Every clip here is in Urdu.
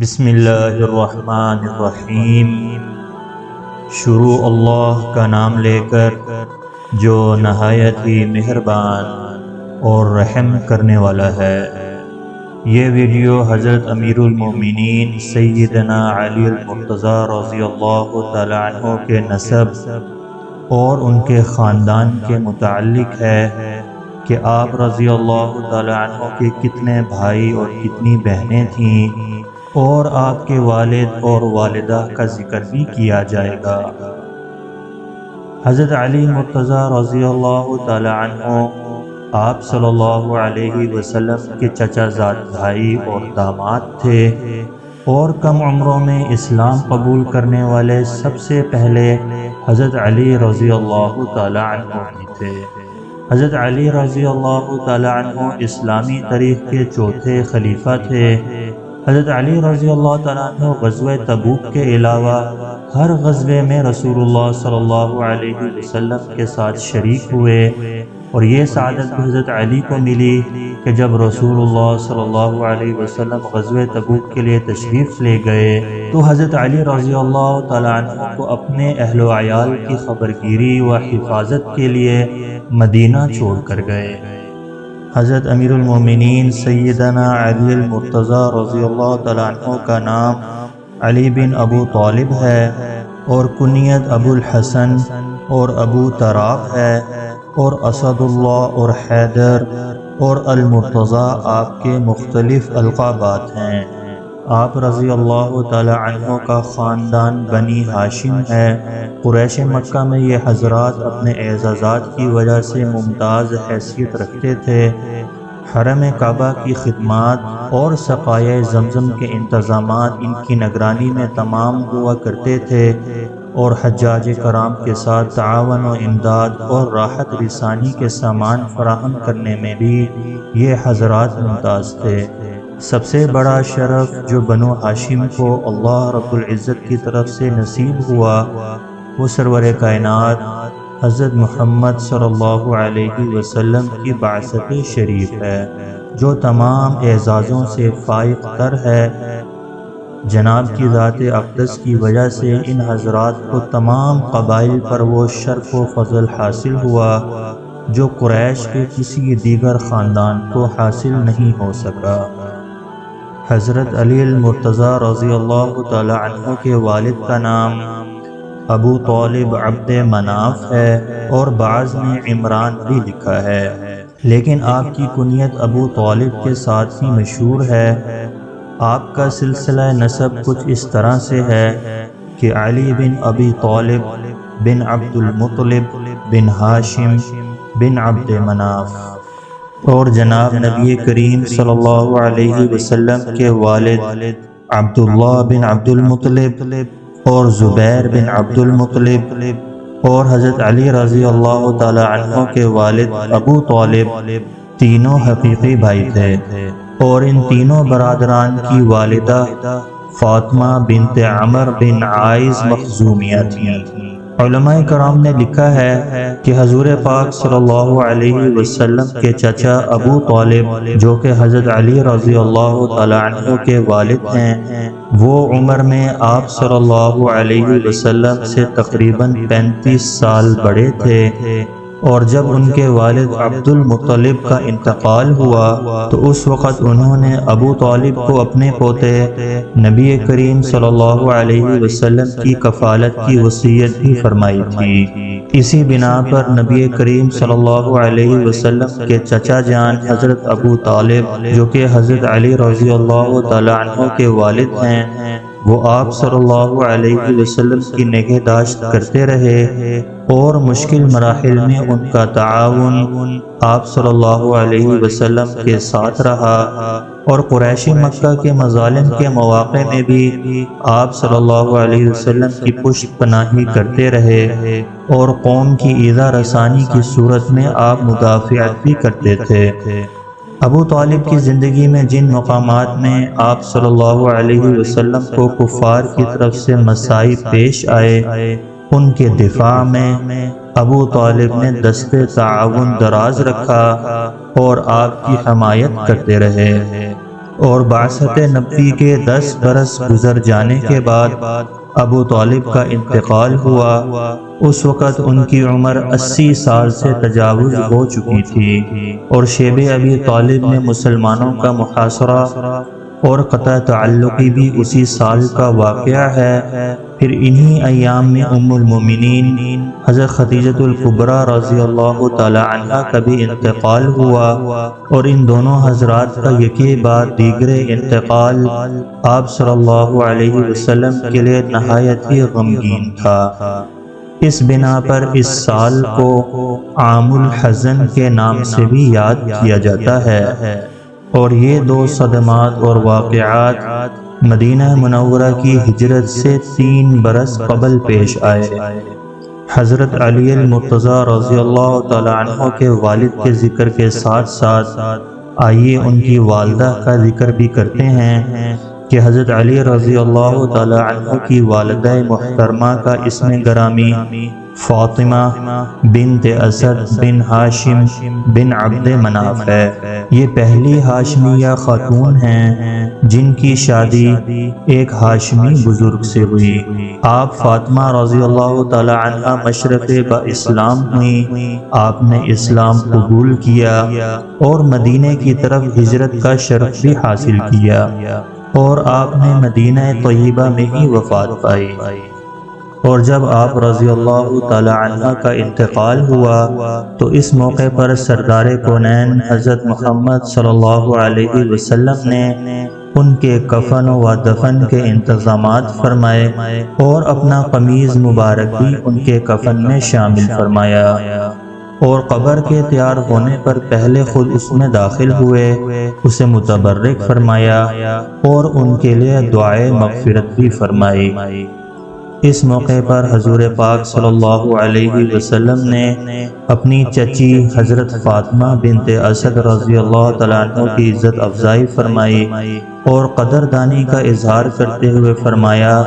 بسم اللہ الرحمن الرحیم۔ شروع اللہ کا نام لے کر جو نہایت ہی مہربان اور رحم کرنے والا ہے۔ یہ ویڈیو حضرت امیر المومنین سیدنا علی المرتضیٰ رضی اللہ تعالی عنہ کے نسب اور ان کے خاندان کے متعلق ہے کہ آپ رضی اللہ تعالی عنہ کے کتنے بھائی اور کتنی بہنیں تھیں، اور آپ کے والد اور والدہ کا ذکر بھی کیا جائے گا۔ حضرت علی مرتضیٰ رضی اللہ تعالی عنہ آپ صلی اللہ علیہ وسلم کے چچا زاد بھائی اور داماد تھے، اور کم عمروں میں اسلام قبول کرنے والے سب سے پہلے حضرت علی رضی اللہ تعالی عنہ ہی تھے۔ حضرت علی رضی اللہ تعالی عنہ اسلامی تاریخ کے چوتھے خلیفہ تھے۔ حضرت علی رضی اللہ تعالیٰ عنہ غزوہ تبوک کے علاوہ ہر غزوے میں رسول اللہ صلی اللہ علیہ وسلم کے ساتھ شریک ہوئے، اور یہ سعادت بھی حضرت علی کو ملی کہ جب رسول اللہ صلی اللہ علیہ وسلم غزوہ تبوک کے لیے تشریف لے گئے تو حضرت علی رضی اللہ تعالیٰ عنہ کو اپنے اہل و عیال کی خبرگیری و حفاظت کے لیے مدینہ چھوڑ کر گئے۔ حضرت امیر المومنین سیدنا علی المرتضیٰ رضی اللہ تعالیٰ عنہ کا نام علی بن ابو طالب ہے، اور کنیت ابو الحسن اور ابو تراب ہے، اور اسد اللہ اور حیدر اور المرتضیٰ آپ کے مختلف القابات ہیں۔ آپ رضی اللہ تعالی عنہ کا خاندان بنی ہاشم ہے۔ قریش مکہ میں یہ حضرات اپنے اعزازات کی وجہ سے ممتاز حیثیت رکھتے تھے۔ حرم کعبہ کی خدمات اور سقائے زمزم کے انتظامات ان کی نگرانی میں تمام ہوا کرتے تھے، اور حجاج کرام کے ساتھ تعاون و امداد اور راحت رسانی کے سامان فراہم کرنے میں بھی یہ حضرات ممتاز تھے۔ سب سے بڑا شرف جو بنو ہاشم کو اللہ رب العزت کی طرف سے نصیب ہوا وہ سرور کائنات حضرت محمد صلی اللہ علیہ وسلم کی بعثت شریف ہے، جو تمام اعزازوں سے فائق تر ہے۔ جناب کی ذات اقدس کی وجہ سے ان حضرات کو تمام قبائل پر وہ شرف و فضل حاصل ہوا جو قریش کے کسی دیگر خاندان کو حاصل نہیں ہو سکا۔ حضرت علی المرتضیٰ رضی اللہ تعالی عنہ کے والد کا نام ابو طالب عبد مناف ہے، اور بعض میں عمران بھی لکھا ہے، لیکن آپ کی کنیت ابو طالب کے ساتھ ہی مشہور ہے۔ آپ کا سلسلہ نسب کچھ اس طرح سے ہے کہ علی بن ابی طالب بن عبد المطلب بن ہاشم بن عبد مناف، اور جناب نبی کریم صلی اللہ علیہ وسلم کے والد عبداللہ بن عبد المطلب اور زبیر بن عبد المطلب، اور حضرت علی رضی اللہ تعالی عنہ کے والد ابو طالب تینوں حقیقی بھائی تھے، اور ان تینوں برادران کی والدہ فاطمہ بنت عمر بن عائز مخزومیہ تھیں۔ علماء کرام نے لکھا ہے کہ حضور پاک صلی اللہ علیہ وسلم کے چچا ابو طالب جو کہ حضرت علی رضی اللہ تعالی عنہ کے والد ہیں، وہ عمر میں آپ صلی اللہ علیہ وسلم سے تقریباً 35 سال بڑے تھے، اور جب ان کے والد عبد المطلب کا انتقال ہوا تو اس وقت انہوں نے ابو طالب کو اپنے پوتے نبی کریم صلی اللہ علیہ وسلم کی کفالت کی وصیت بھی فرمائی تھی۔ اسی بنا پر نبی کریم صلی اللہ علیہ وسلم کے چچا جان حضرت ابو طالب جو کہ حضرت علی رضی اللہ تعالی عنہ کے والد ہیں، وہ آپ صلی اللہ علیہ وسلم کی نگہداشت کرتے رہے، اور مشکل مراحل میں ان کا تعاون آپ صلی اللہ علیہ وسلم کے ساتھ رہا، اور قریشی مکہ کے مظالم کے مواقع میں بھی آپ صلی اللہ علیہ وسلم کی پشت پناہی کرتے رہے، اور قوم کی ایذا رسانی کی صورت میں آپ مدافعت بھی کرتے تھے۔ ابو طالب کی زندگی میں جن مقامات میں آپ صلی اللہ علیہ وسلم کو کفار کی طرف سے مصائب پیش آئے، ان کے دفاع میں ابو طالب نے دست تعاون دراز رکھا اور آپ کی حمایت کرتے رہے۔ اور بعثت نبوی کے 10 برس گزر جانے کے بعد ابو طالب کا انتقال ہوا۔ اس وقت ان کی عمر 80 سال سے تجاوز ہو چکی تھی، اور شیب ابی طالب میں مسلمانوں کا محاصرہ اور قطع تعلقی بھی اسی سال کا واقعہ ہے۔ پھر انہی ایام میں ام المومنین حضرت خدیجہ الکبریٰ رضی اللہ تعالی عنہا کا بھی انتقال ہوا، اور ان دونوں حضرات کا یکے بعد دیگر انتقال آپ صلی اللہ علیہ وسلم کے لیے نہایت ہی غمگین تھا۔ اس بنا پر اس سال کو عام الحزن کے نام سے بھی یاد کیا جاتا ہے، اور یہ دو صدمات اور واقعات مدینہ منورہ کی ہجرت سے 3 برس قبل پیش آئے۔ حضرت علی المرتضیٰ رضی اللہ تعالی عنہ کے والد کے ذکر کے ساتھ ساتھ آئیے ان کی والدہ کا ذکر بھی کرتے ہیں کہ حضرت علی رضی اللہ تعالی عنہ کی والدہ محترمہ کا اسم گرامی فاطمہ بنت اسد بن ہاشم بن عبد مناف ہے۔ یہ پہلی ہاشمیہ خاتون ہیں جن کی شادی ایک ہاشمی بزرگ سے ہوئی۔ آپ فاطمہ رضی اللہ تعالی عنہ مشرق با اسلام ہوئی۔ آپ نے اسلام قبول کیا اور مدینے کی طرف ہجرت کا شرف بھی حاصل کیا، اور آپ نے مدینہ طیبہ میں ہی وفات پائی۔ اور جب آپ رضی اللہ تعالی عنہ کا انتقال ہوا تو اس موقع پر سردار کونین حضرت محمد صلی اللہ علیہ وسلم نے ان کے کفن و دفن کے انتظامات فرمائے، اور اپنا قمیض مبارک بھی ان کے کفن میں شامل فرمایا، اور قبر کے تیار ہونے پر پہلے خود اس میں داخل ہوئے، اسے متبرک فرمایا اور ان کے لیے دعائے مغفرت بھی فرمائی۔ اس موقع پر حضور پاک صلی اللہ علیہ وسلم نے اپنی چچی حضرت فاطمہ بنت اسد رضی اللہ تعالیٰ عنہ کی عزت افزائی فرمائی، اور قدردانی کا اظہار کرتے ہوئے فرمایا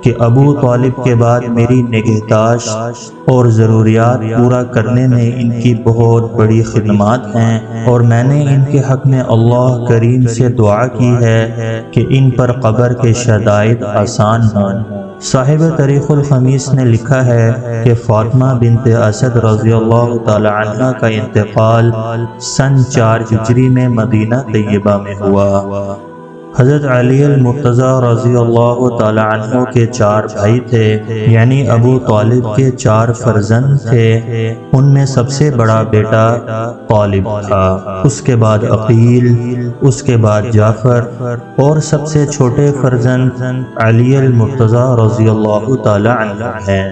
کہ ابو طالب کے بعد میری نگہداشت اور ضروریات پورا کرنے میں ان کی بہت بڑی خدمات ہیں، اور میں نے ان کے حق میں اللہ کریم سے دعا کی ہے کہ ان پر قبر کے شدائد آسان ہوں۔ صاحب تاریخ الخمیس نے لکھا ہے کہ فاطمہ بنت اسد رضی اللہ تعالی عنہ کا انتقال سن 4 ہجری میں مدینہ طیبہ میں ہوا۔ حضرت علی المرتضیٰ رضی اللہ تعالی عنہ کے 4 بھائی تھے، یعنی ابو طالب کے 4 فرزند تھے۔ ان میں سب سے بڑا بیٹا طالب تھا، اس کے بعد عقیل، اس کے بعد جعفر، اور سب سے چھوٹے فرزند علی المرتضیٰ رضی اللہ تعالی عنہ ہیں۔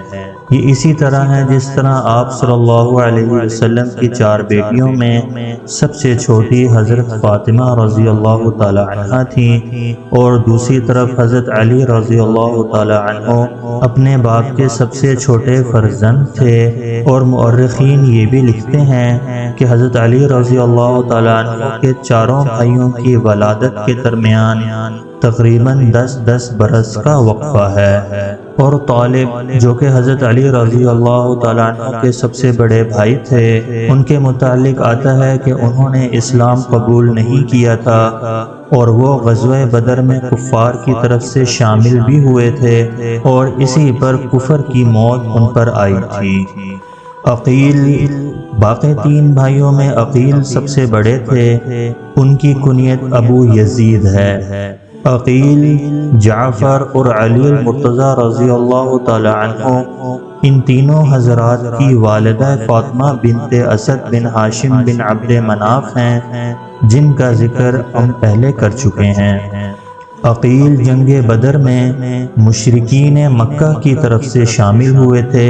یہ اسی طرح ہے جس طرح آپ صلی اللہ علیہ وسلم کی 4 بیٹیوں میں سب سے چھوٹی حضرت فاطمہ رضی اللہ تعالی عنہ تھیں، اور دوسری طرف حضرت علی رضی اللہ تعالی عنہ اپنے باپ کے سب سے چھوٹے فرزند تھے۔ اور مورخین یہ بھی لکھتے ہیں کہ حضرت علی رضی اللہ تعالی عنہ کے 4 بھائیوں کی ولادت کے درمیان تقریباً 10 برس کا وقفہ ہے، اور طالب جو کہ حضرت علی رضی اللہ تعالیٰ عنہ کے سب سے بڑے بھائی تھے، ان کے متعلق آتا ہے کہ انہوں نے اسلام قبول نہیں کیا تھا، اور وہ غزوہ بدر میں کفار کی طرف سے شامل بھی ہوئے تھے، اور اسی پر کفر کی موت ان پر آئی تھی۔ عقیل، باقی 3 بھائیوں میں عقیل سب سے بڑے تھے، ان کی کنیت ابو یزید ہے۔ عقیل، جعفر اور علی المرتضیٰ رضی اللہ تعالی عنہ ان تینوں حضرات کی والدہ فاطمہ بنت اسد بن ہاشم بن عبد مناف ہیں، جن کا ذکر ہم پہلے کر چکے ہیں۔ عقیل جنگ بدر میں مشرکین مکہ کی طرف سے شامل ہوئے تھے،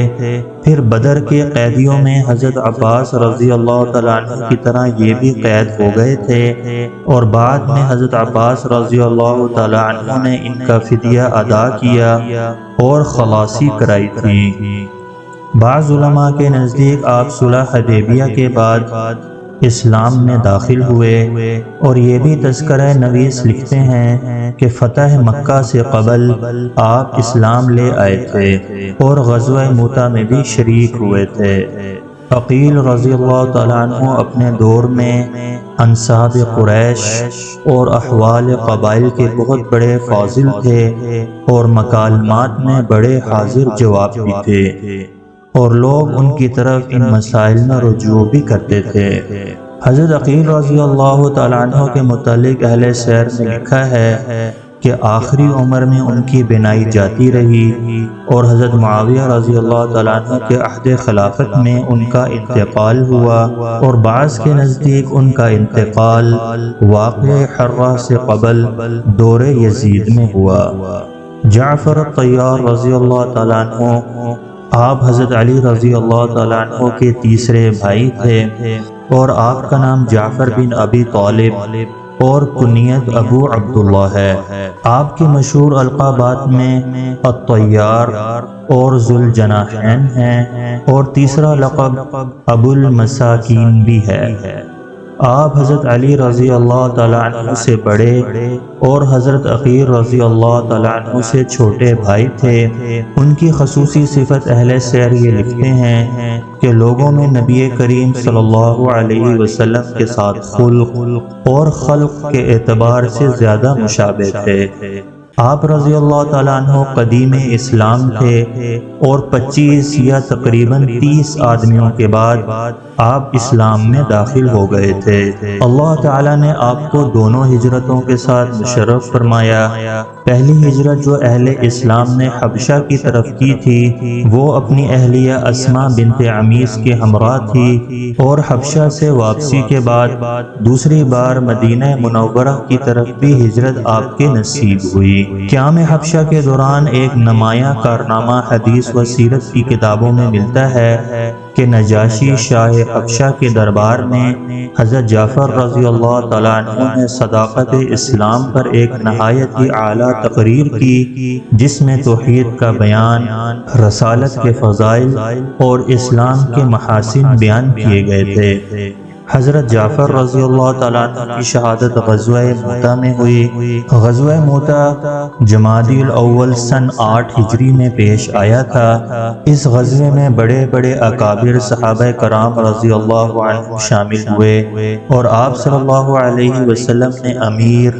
پھر بدر کے قیدیوں میں حضرت عباس رضی اللہ تعالیٰ عنہ کی طرح یہ بھی قید ہو گئے تھے، اور بعد میں حضرت عباس رضی اللہ تعالیٰ عنہ نے ان کا فدیہ ادا کیا اور خلاصی کرائی تھی۔ بعض علماء کے نزدیک آپ صلح حدیبیہ کے بعد اسلام میں داخل ہوئے، اور یہ بھی تذکرہ نویس لکھتے ہیں کہ فتح مکہ سے قبل آپ اسلام لے آئے تھے اور غزوہ موتہ میں بھی شریک ہوئے تھے۔ عقیل رضی اللہ تعالیٰ عنہ اپنے دور میں انساب قریش اور احوال قبائل کے بہت بڑے فاضل تھے اور مکالمات میں بڑے حاضر جواب بھی تھے، اور لوگ ان کی طرف ان مسائل میں رجوع بھی کرتے تھے۔ حضرت عقیل رضی اللہ تعالیٰ عنہ کے متعلق اہل سیر میں لکھا ہے کہ آخری عمر میں ان کی بینائی جاتی رہی، اور حضرت معاویہ رضی اللہ تعالیٰ عنہ کے عہد خلافت میں ان کا انتقال ہوا، اور بعض کے نزدیک ان کا انتقال واقعہ حرہ سے قبل دور یزید میں ہوا۔ جعفر الطیار رضی اللہ تعالیٰ عنہ آپ حضرت علی رضی اللہ تعالیٰ عنہ کے تیسرے بھائی تھے، اور آپ کا نام جعفر بن ابی طالب اور کنیت ابو عبداللہ ہے۔ آپ کی مشہور القابات میں الطیار اور ذو الجناحین ہیں، اور تیسرا لقب ابو المساکین بھی ہے۔ آپ حضرت علی رضی اللہ تعالیٰ عنہ سے بڑے اور حضرت عقیل رضی اللہ تعالیٰ عنہ سے چھوٹے بھائی تھے۔ ان کی خصوصی صفت اہل سیر یہ لکھتے ہیں کہ لوگوں میں نبی کریم صلی اللہ علیہ وسلم کے ساتھ خلق اور خلق کے اعتبار سے زیادہ مشابہ تھے۔ آپ رضی اللہ تعالیٰ عنہ قدیم اسلام تھے، اور 25 یا تقریباً 30 آدمیوں کے بعد آپ اسلام میں داخل ہو گئے تھے۔ اللہ تعالیٰ نے آپ کو دونوں ہجرتوں کے ساتھ مشرف فرمایا۔ پہلی ہجرت جو اہل اسلام نے حبشہ کی طرف کی تھی وہ اپنی اہلیہ اسماء بنت عمیس کے ہمراہ تھی، اور حبشہ سے واپسی کے بعد دوسری بار مدینہ منورہ کی طرف بھی ہجرت آپ کے نصیب ہوئی۔ قیام حبشہ کے دوران ایک نمایاں کارنامہ حدیث و سیرت کی کتابوں میں ملتا ہے کہ نجاشی شاہ حبشہ کے دربار میں حضرت جعفر رضی اللہ تعالیٰ عنہ نے صداقت اسلام پر ایک نہایت ہی اعلیٰ تقریر کی، جس میں توحید کا بیان، رسالت کے فضائل اور اسلام کے محاسن بیان کیے گئے تھے۔ حضرت جعفر رضی اللہ تعالیٰ عنہ کی شہادت غزوہ موتہ میں ہوئی۔ غزوہ موتہ جمادی الاول سن 8 ہجری میں پیش آیا تھا۔ اس غزوے میں بڑے بڑے اکابر صحابہ کرام رضی اللہ عنہ شامل ہوئے، اور آپ صلی اللہ علیہ وسلم نے امیر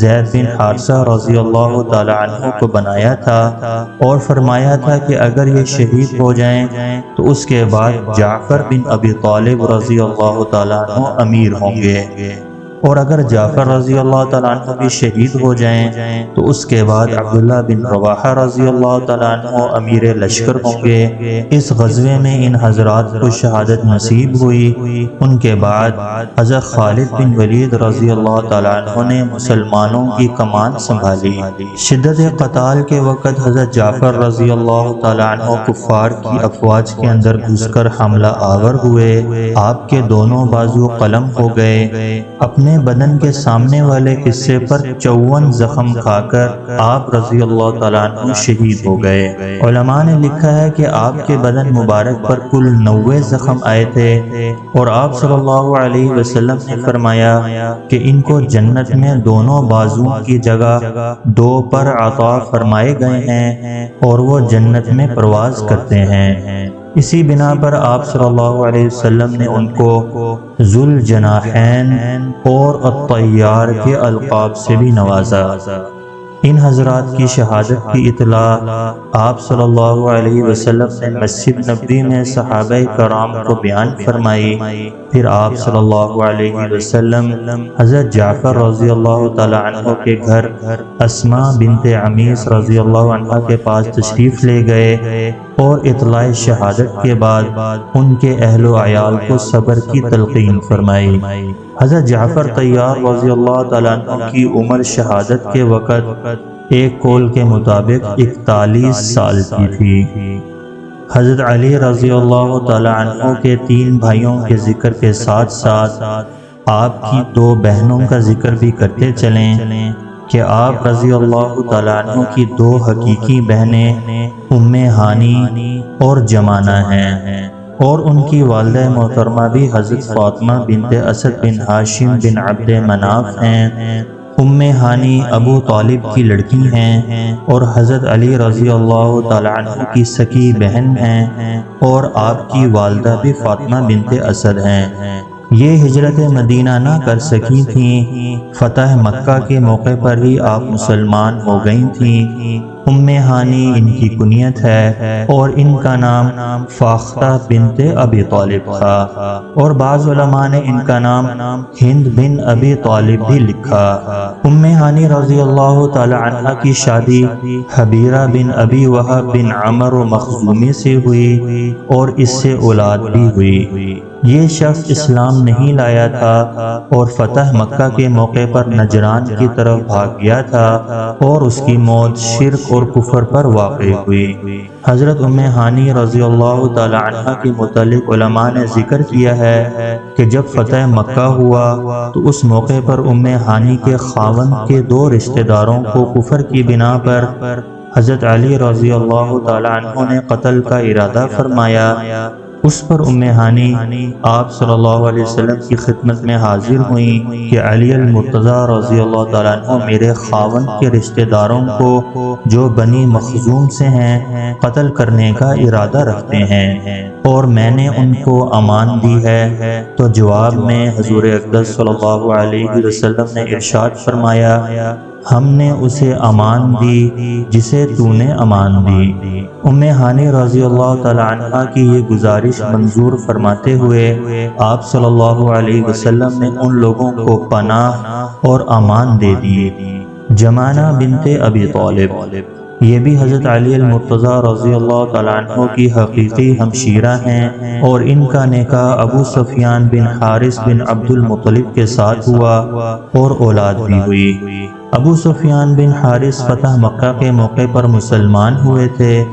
زید بن حارثہ رضی اللہ تعالیٰ عنہ کو بنایا تھا، اور فرمایا تھا کہ اگر یہ شہید ہو جائیں تو اس کے بعد جعفر بن ابی طالب رضی اللہ تعالیٰ عنہ امیر ہوں گے، اور اگر جعفر رضی اللہ تعالیٰ عنہ بھی شہید ہو جائیں تو اس کے بعد عبداللہ بن رواحہ رضی اللہ تعالیٰ عنہ امیر لشکر ہوں گے۔ اس غزوے میں ان حضرات کو شہادت نصیب ہوئی۔ ان کے بعد حضرت خالد بن ولید رضی اللہ تعالیٰ عنہ نے مسلمانوں کی کمان سنبھالی۔ شدت قتال کے وقت حضرت جعفر رضی اللہ تعالیٰ عنہ کفار کی افواج کے اندر گھس کر حملہ آور ہوئے۔ آپ کے دونوں بازو قلم ہو گئے۔ اپنے بدن کے سامنے والے حصے پر 54 زخم کھا کر آپ رضی اللہ تعالیٰ عنہ شہید ہو گئے۔ علماء نے لکھا ہے کہ آپ کے بدن مبارک پر کل 90 زخم آئے تھے، اور آپ صلی اللہ علیہ وسلم نے فرمایا کہ ان کو جنت میں دونوں بازوؤں کی جگہ 2 پر عطا فرمائے گئے ہیں، اور وہ جنت میں پرواز کرتے ہیں۔ اسی بنا پر آپ صلی اللہ علیہ وسلم نے ان کو ذو الجناحین اور الطیار کے القاب سے بھی نوازا۔ ان حضرات کی شہادت کی اطلاع آپ صلی اللہ علیہ وسلم نے مسجد نبوی میں صحابہ کرام کو بیان فرمائی۔ پھر آپ صلی اللہ علیہ وسلم حضرت جعفر رضی اللہ تعالی عنہ کے گھر اسماء بنت عمیس رضی اللہ عنہ کے پاس تشریف لے گئے، اور اطلاع شہادت کے بعد ان کے اہل و عیال کو صبر کی تلقین فرمائی۔ حضرت جعفر طیار رضی اللہ تعالیٰ عنہ کی عمر شہادت کے وقت ایک قول کے مطابق 41 سال کی تھی۔ حضرت علی رضی اللہ تعالیٰ عنہ کے 3 بھائیوں کے ذکر کے ساتھ ساتھ آپ کی 2 بہنوں کا ذکر بھی کرتے چلیں کہ آپ رضی اللہ تعالیٰ عنہ کی 2 حقیقی بہنیں ام ہانی اور جمانہ ہیں، اور ان کی والدہ محترمہ بھی حضرت فاطمہ بنت اسد بن ہاشم بن عبد مناف ہیں۔ ام ہانی ابو طالب کی لڑکی ہیں اور حضرت علی رضی اللہ تعالیٰ عنہ کی سکی بہن ہیں، اور آپ کی والدہ بھی فاطمہ بنت اسد ہیں۔ یہ ہجرت مدینہ نہ کر سکی تھیں، فتح مکہ کے موقع پر ہی آپ مسلمان ہو گئی تھیں۔ ام ہانی ان کی کنیت ہے اور ان کا نام فاختہ بنت ابی طالب تھا، اور بعض علماء نے ان کا نام ہند بن ابی طالب بھی لکھا۔ ام ہانی رضی اللہ تعالی عنہ کی شادی حبیرہ بن ابی وہب بن عمرو مخزومی سے ہوئی اور اس سے اولاد بھی ہوئی۔ یہ شخص اسلام نہیں لایا تھا اور فتح مکہ کے موقع پر نجران کی طرف بھاگ گیا تھا، اور اس کی موت شرک اور کفر پر واقع ہوئی۔ حضرت ام ہانی رضی اللہ تعالی عنہ کے متعلق علماء نے ذکر کیا ہے کہ جب فتح مکہ ہوا تو اس موقع پر ام ہانی کے خاوند کے 2 رشتہ داروں کو کفر کی بنا پر حضرت علی رضی اللہ تعالی عنہ نے قتل کا ارادہ فرمایا۔ اس پر ام ہانی آپ صلی اللہ علیہ وسلم کی خدمت میں حاضر ہوئیں کہ علی المرتضیٰ رضی اللہ تعالیٰ عنہ میرے خاوند کے رشتہ داروں کو جو بنی مخزوم سے ہیں قتل کرنے کا ارادہ رکھتے ہیں، اور میں نے ان کو امان دی ہے۔ تو جواب میں حضور اقدس صلی اللہ علیہ وسلم نے ارشاد فرمایا، ہم نے اسے امان دی جسے تو نے امان دی۔ ام ہانی رضی اللہ تعالی عنہ کی یہ گزارش منظور فرماتے ہوئے آپ صلی اللہ علیہ وسلم نے ان لوگوں کو پناہ اور امان دے دی۔ جمانہ بنت ابی طالب، یہ بھی حضرت علی المرتضیٰ رضی اللہ تعالیٰ عنہ کی حقیقی ہمشیرہ ہیں، اور ان کا نکاح ابو سفیان بن حارث بن عبد المطلب کے ساتھ ہوا اور اولاد بھی ہوئی۔ ابو سفیان بن حارث فتح مکہ کے موقع پر مسلمان ہوئے تھے۔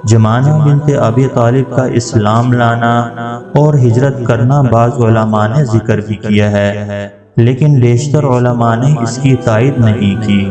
جمانہ بنت ابی طالب کا اسلام لانا اور ہجرت کرنا بعض علماء نے ذکر بھی کیا ہے، لیکن بیشتر علماء نے اس کی تائید نہیں کی۔